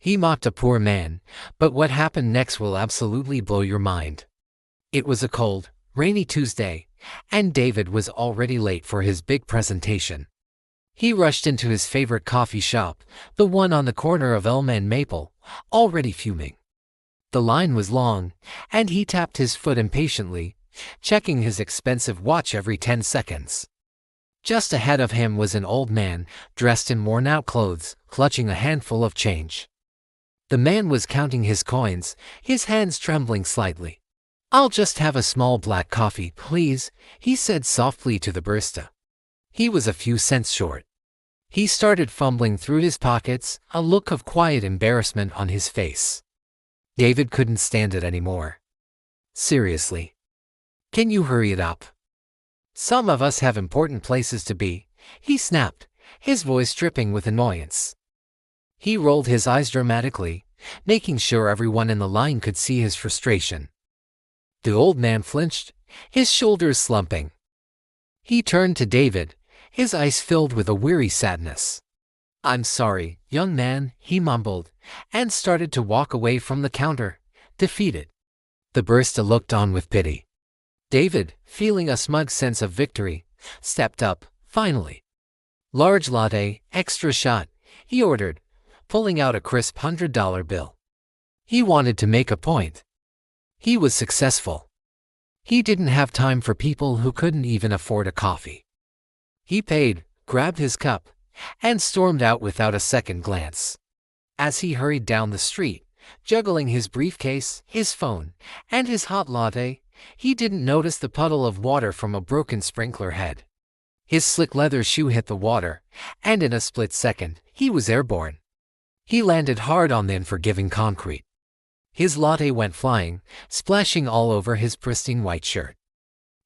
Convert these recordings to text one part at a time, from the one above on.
He mocked a poor man, but what happened next will absolutely blow your mind. It was a cold, rainy Tuesday, and David was already late for his big presentation. He rushed into his favorite coffee shop, the one on the corner of Elm and Maple, already fuming. The line was long, and he tapped his foot impatiently, checking his expensive watch every 10 seconds. Just ahead of him was an old man, dressed in worn-out clothes, clutching a handful of change. The man was counting his coins, his hands trembling slightly. "I'll just have a small black coffee, please," he said softly to the barista. He was a few cents short. He started fumbling through his pockets, a look of quiet embarrassment on his face. David couldn't stand it anymore. "Seriously. Can you hurry it up? Some of us have important places to be," he snapped, his voice dripping with annoyance. He rolled his eyes dramatically, making sure everyone in the line could see his frustration. The old man flinched, his shoulders slumping. He turned to David, his eyes filled with a weary sadness. "I'm sorry, young man," he mumbled, and started to walk away from the counter, defeated. The barista looked on with pity. David, feeling a smug sense of victory, stepped up, finally. "Large latte, extra shot," he ordered, pulling out a crisp $100 bill. He wanted to make a point. He was successful. He didn't have time for people who couldn't even afford a coffee. He paid, grabbed his cup, and stormed out without a second glance. As he hurried down the street, juggling his briefcase, his phone, and his hot latte, he didn't notice the puddle of water from a broken sprinkler head. His slick leather shoe hit the water, and in a split second, he was airborne. He landed hard on the unforgiving concrete. His latte went flying, splashing all over his pristine white shirt.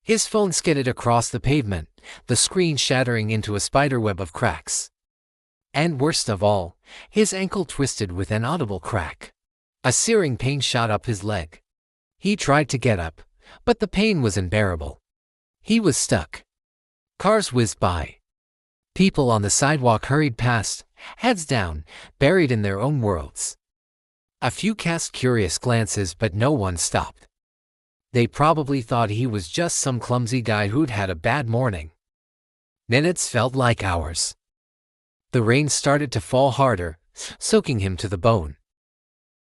His phone skidded across the pavement, the screen shattering into a spiderweb of cracks. And worst of all, his ankle twisted with an audible crack. A searing pain shot up his leg. He tried to get up, but the pain was unbearable. He was stuck. Cars whizzed by. People on the sidewalk hurried past, heads down, buried in their own worlds. A few cast curious glances, but no one stopped. They probably thought he was just some clumsy guy who'd had a bad morning. Minutes felt like hours. The rain started to fall harder, soaking him to the bone.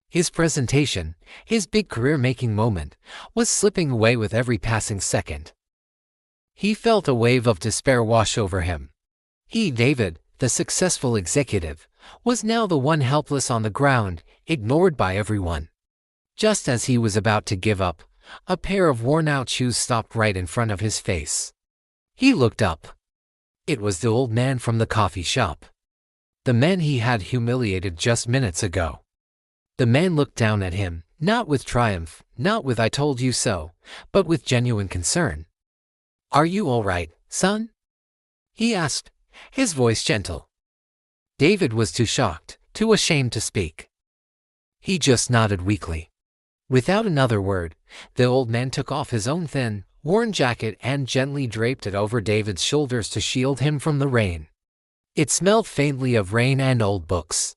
His presentation, his big career-making moment, was slipping away with every passing second. He felt a wave of despair wash over him. He, David, the successful executive, was now the one helpless on the ground, ignored by everyone. Just as he was about to give up, a pair of worn-out shoes stopped right in front of his face. He looked up. It was the old man from the coffee shop. The man he had humiliated just minutes ago. The man looked down at him, not with triumph, not with "I told you so," but with genuine concern. "Are you all right, son?" he asked, his voice gentle. David was too shocked, too ashamed to speak. He just nodded weakly. Without another word, the old man took off his own thin, worn jacket and gently draped it over David's shoulders to shield him from the rain. It smelled faintly of rain and old books.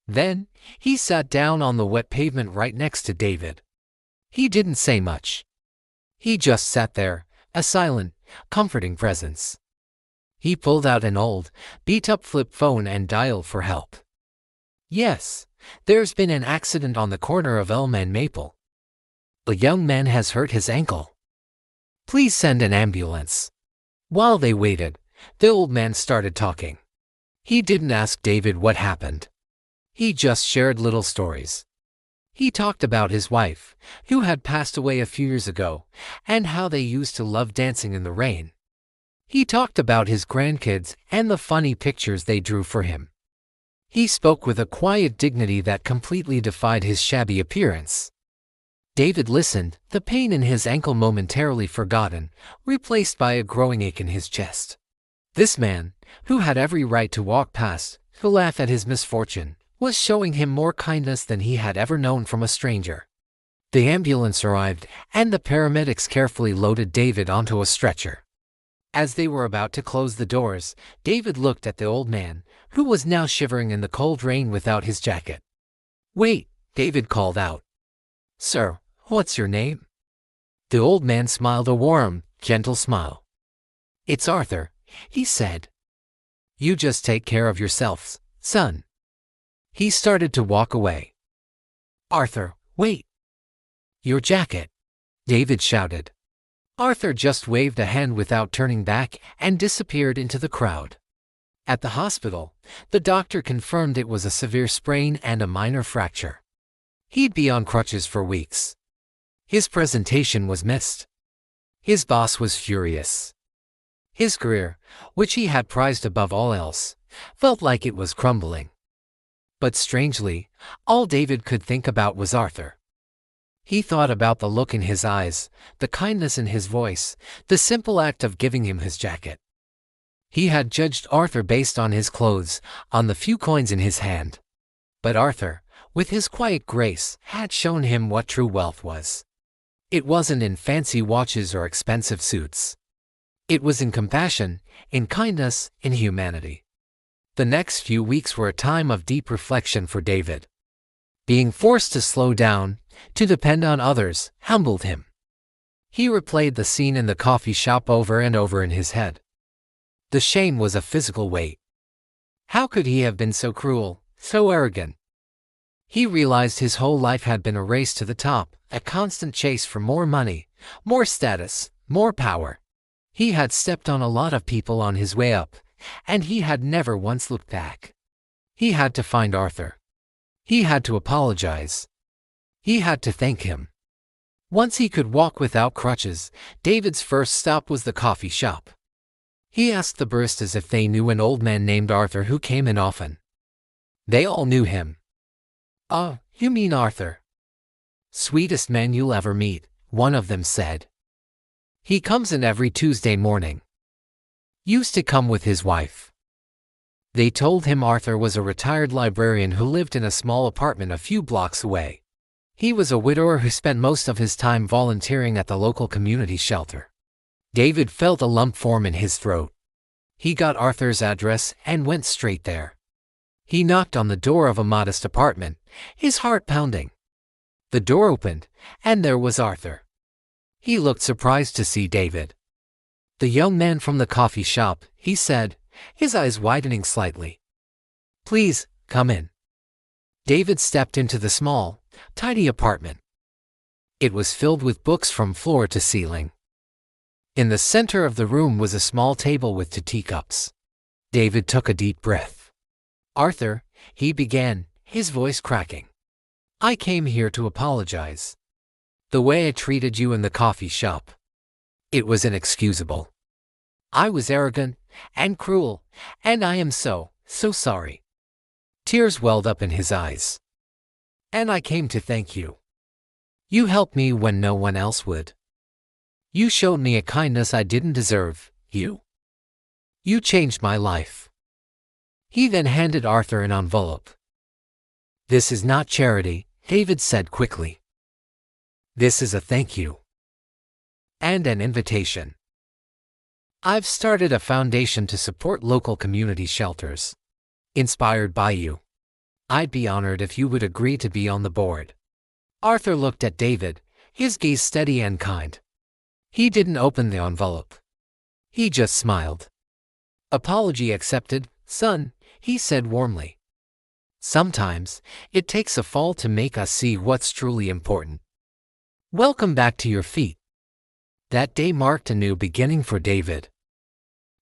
Then, he sat down on the wet pavement right next to David. He didn't say much. He just sat there, a silent, comforting presence. He pulled out an old, beat-up flip phone and dialed for help. "Yes, there's been an accident on the corner of Elm and Maple. The young man has hurt his ankle. Please send an ambulance." While they waited, the old man started talking. He didn't ask David what happened. He just shared little stories. He talked about his wife, who had passed away a few years ago, and how they used to love dancing in the rain. He talked about his grandkids and the funny pictures they drew for him. He spoke with a quiet dignity that completely defied his shabby appearance. David listened, the pain in his ankle momentarily forgotten, replaced by a growing ache in his chest. This man, who had every right to walk past, to laugh at his misfortune, was showing him more kindness than he had ever known from a stranger. The ambulance arrived, and the paramedics carefully loaded David onto a stretcher. As they were about to close the doors, David looked at the old man, who was now shivering in the cold rain without his jacket. "Wait," David called out. "Sir, what's your name?" The old man smiled a warm, gentle smile. "It's Arthur," he said. "You just take care of yourselves, son." He started to walk away. "Arthur, wait!" "Your jacket!" David shouted. Arthur just waved a hand without turning back and disappeared into the crowd. At the hospital, the doctor confirmed it was a severe sprain and a minor fracture. He'd be on crutches for weeks. His presentation was missed. His boss was furious. His career, which he had prized above all else, felt like it was crumbling. But strangely, all David could think about was Arthur. He thought about the look in his eyes, the kindness in his voice, the simple act of giving him his jacket. He had judged Arthur based on his clothes, on the few coins in his hand. But Arthur, with his quiet grace, had shown him what true wealth was. It wasn't in fancy watches or expensive suits. It was in compassion, in kindness, in humanity. The next few weeks were a time of deep reflection for David. Being forced to slow down, to depend on others, humbled him. He replayed the scene in the coffee shop over and over in his head. The shame was a physical weight. How could he have been so cruel, so arrogant? He realized his whole life had been a race to the top, a constant chase for more money, more status, more power. He had stepped on a lot of people on his way up, and he had never once looked back. He had to find Arthur. He had to apologize. He had to thank him. Once he could walk without crutches, David's first stop was the coffee shop. He asked the baristas if they knew an old man named Arthur who came in often. They all knew him. "Oh, you mean Arthur? Sweetest man you'll ever meet," one of them said. "He comes in every Tuesday morning. Used to come with his wife." They told him Arthur was a retired librarian who lived in a small apartment a few blocks away. He was a widower who spent most of his time volunteering at the local community shelter. David felt a lump form in his throat. He got Arthur's address and went straight there. He knocked on the door of a modest apartment, his heart pounding. The door opened, and there was Arthur. He looked surprised to see David. "The young man from the coffee shop," he said, his eyes widening slightly. "Please, come in." David stepped into the small, tidy apartment. It was filled with books from floor to ceiling. In the center of the room was a small table with 2 teacups. David took a deep breath. "Arthur," he began, his voice cracking. "I came here to apologize. The way I treated you in the coffee shop. It was inexcusable. I was arrogant and cruel, and I am so sorry." Tears welled up in his eyes. "And I came to thank you. You helped me when no one else would. You showed me a kindness I didn't deserve, you changed my life." He then handed Arthur an envelope. "This is not charity," David said quickly. "This is a thank you. And an invitation. I've started a foundation to support local community shelters. Inspired by you. I'd be honored if you would agree to be on the board." Arthur looked at David, his gaze steady and kind. He didn't open the envelope. He just smiled. "Apology accepted, son," he said warmly. "Sometimes, it takes a fall to make us see what's truly important. Welcome back to your feet." That day marked a new beginning for David.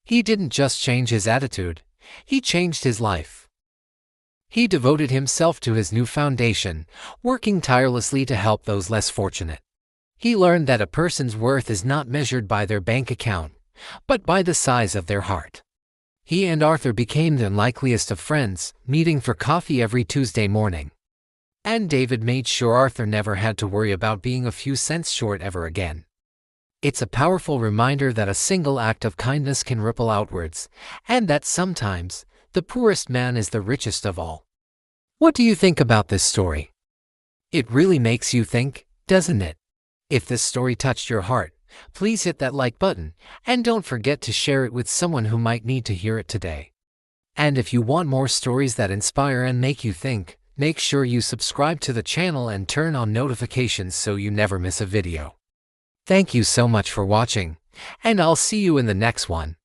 He didn't just change his attitude, he changed his life. He devoted himself to his new foundation, working tirelessly to help those less fortunate. He learned that a person's worth is not measured by their bank account, but by the size of their heart. He and Arthur became the unlikeliest of friends, meeting for coffee every Tuesday morning. And David made sure Arthur never had to worry about being a few cents short ever again. It's a powerful reminder that a single act of kindness can ripple outwards, and that sometimes, the poorest man is the richest of all. What do you think about this story? It really makes you think, doesn't it? If this story touched your heart, please hit that like button, and don't forget to share it with someone who might need to hear it today. And if you want more stories that inspire and make you think, Make sure you subscribe to the channel and turn on notifications so you never miss a video. Thank you so much for watching, and I'll see you in the next one.